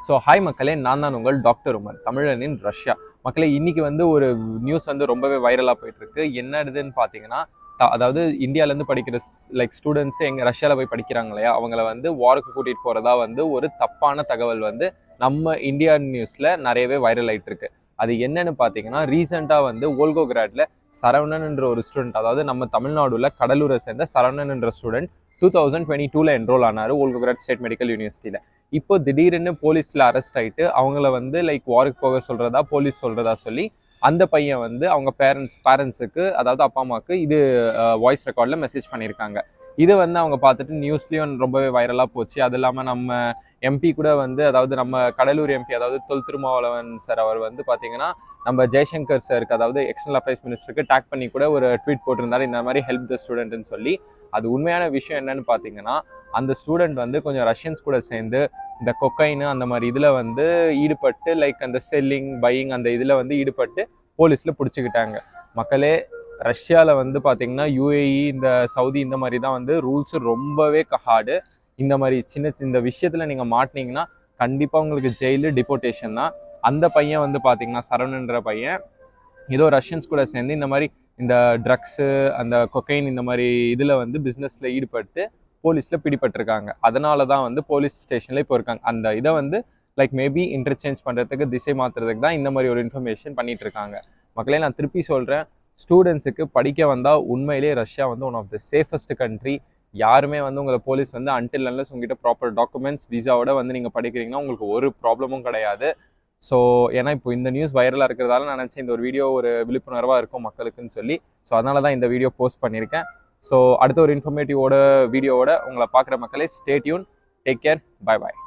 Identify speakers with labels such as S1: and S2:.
S1: So hi மக்களே, நான் தான் உங்கள் டாக்டர் உமர், தமிழனின் ரஷ்யா. மக்களே, இன்னைக்கு வந்து ஒரு நியூஸ் வந்து ரொம்பவே வைரலாக போயிட்டு இருக்கு. என்னதுன்னு பார்த்தீங்கன்னா, அதாவது இந்தியாவிலேருந்து படிக்கிற ஸ்டூடெண்ட்ஸ் எங்கள் ரஷ்யாவில் போய் படிக்கிறாங்க இல்லையா, அவங்கள வந்து வாருக்கு கூட்டிகிட்டு போகிறதா வந்து ஒரு தப்பான தகவல் வந்து நம்ம இந்தியா நியூஸில் நிறையவே வைரல் ஆகிட்டு இருக்கு. அது என்னன்னு பார்த்தீங்கன்னா, ரீசெண்டாக வந்து வோல்கோகிராட்ல சரவணன் என்ற ஒரு ஸ்டூடெண்ட், அதாவது நம்ம தமிழ்நாடுல கடலூரை சேர்ந்த சரவணன் என்ற ஸ்டூடெண்ட் 2022 என்ரோல் ஆனார் வோல்கோகிராட் ஸ்டேட் மெடிக்கல் யூனிவர்சிட்டியில். இப்போ திடீர்னு போலீஸில் அரெஸ்ட் ஆகிட்டு அவங்கள வந்து வாருக்கு போக சொல்கிறதா போலீஸ் சொல்கிறதா சொல்லி அந்த பையன் வந்து அவங்க பேரண்ட்ஸுக்கு, அதாவது அப்பா அம்மாவுக்கு இது வாய்ஸ் ரெக்கார்டில் மெசேஜ் பண்ணியிருக்காங்க. இதை வந்து அவங்க பார்த்துட்டு நியூஸ்லேயும் ரொம்பவே வைரலாக போச்சு. அது இல்லாமல் நம்ம எம்பி கூட வந்து, அதாவது நம்ம கடலூர் எம்பி, அதாவது தொல் திருமாவளவன் சார், அவர் வந்து பார்த்தீங்கன்னா நம்ம ஜெய்சங்கர் சாருக்கு, அதாவது எக்ஸ்டர்னல் அஃபேர்ஸ் மினிஸ்டருக்கு டேக் பண்ணி கூட ஒரு ட்வீட் போட்டிருந்தாரு, இந்த மாதிரி ஹெல்ப் த ஸ்டூடெண்ட்னு சொல்லி. அது உண்மையான விஷயம் என்னன்னு பார்த்தீங்கன்னா, அந்த ஸ்டூடெண்ட் வந்து கொஞ்சம் ரஷ்யன்ஸ் கூட சேர்ந்து இந்த கொக்கைனு அந்த மாதிரி இதில் வந்து ஈடுபட்டு, அந்த செல்லிங் பையிங் அந்த இதில் வந்து ஈடுபட்டு போலீஸில் பிடிச்சிக்கிட்டாங்க. மக்களே, ரஷ்யாவில் வந்து பார்த்தீங்கன்னா யூஏஇ, இந்த சவுதி, இந்த மாதிரி தான் வந்து ரூல்ஸு ரொம்பவே ஹார்டு. இந்த மாதிரி இந்த விஷயத்தில் நீங்கள் மாட்டினீங்கன்னா கண்டிப்பாக உங்களுக்கு ஜெயிலு, டிபோர்டேஷன் தான். அந்த பையன் வந்து பார்த்தீங்கன்னா சரவணன்ற பையன் ஏதோ ரஷ்யன்ஸ் கூட சேர்ந்து இந்த மாதிரி இந்த ட்ரக்ஸு, அந்த கொக்கைன், இந்த மாதிரி இதில் வந்து பிஸ்னஸில் ஈடுபட்டு போலீஸில் பிடிபட்டிருக்காங்க. அதனால தான் வந்து போலீஸ் ஸ்டேஷனில் இப்போ இருக்காங்க. அந்த இதை வந்து மேபி இன்டர்சேஞ்ச் பண்ணுறதுக்கு, திசை மாற்றுறதுக்கு தான் இந்த மாதிரி ஒரு இன்ஃபர்மேஷன் பண்ணிட்டு இருக்காங்க. மக்களே, நான் திருப்பி சொல்கிறேன், ஸ்டூடெண்ட்ஸுக்கு படிக்க வந்தால் உண்மையிலே ரஷ்யா வந்து one of the safest country. யாருமே வந்து உங்களை போலீஸ் வந்து அன்டில் அன்லெஸ் உங்ககிட்ட ப்ராப்பர் டாக்குமெண்ட்ஸ், விசாவோட வந்து நீங்கள் படிக்கிறீங்கன்னா உங்களுக்கு ஒரு ப்ராப்ளமும் கிடையாது. ஸோ ஏன்னா இப்போ இந்த நியூஸ் வைரலாக இருக்கிறதால நான் நினச்சேன் இந்த ஒரு வீடியோ ஒரு விழிப்புணர்வாக இருக்கும் மக்களுக்குன்னு சொல்லி. ஸோ அதனால தான் இந்த வீடியோ போஸ்ட் பண்ணியிருக்கேன். ஸோ அடுத்த ஒரு இன்ஃபர்மேட்டிவோட வீடியோவோட உங்களை பார்க்குற மக்களே, stay tune, take care, bye bye.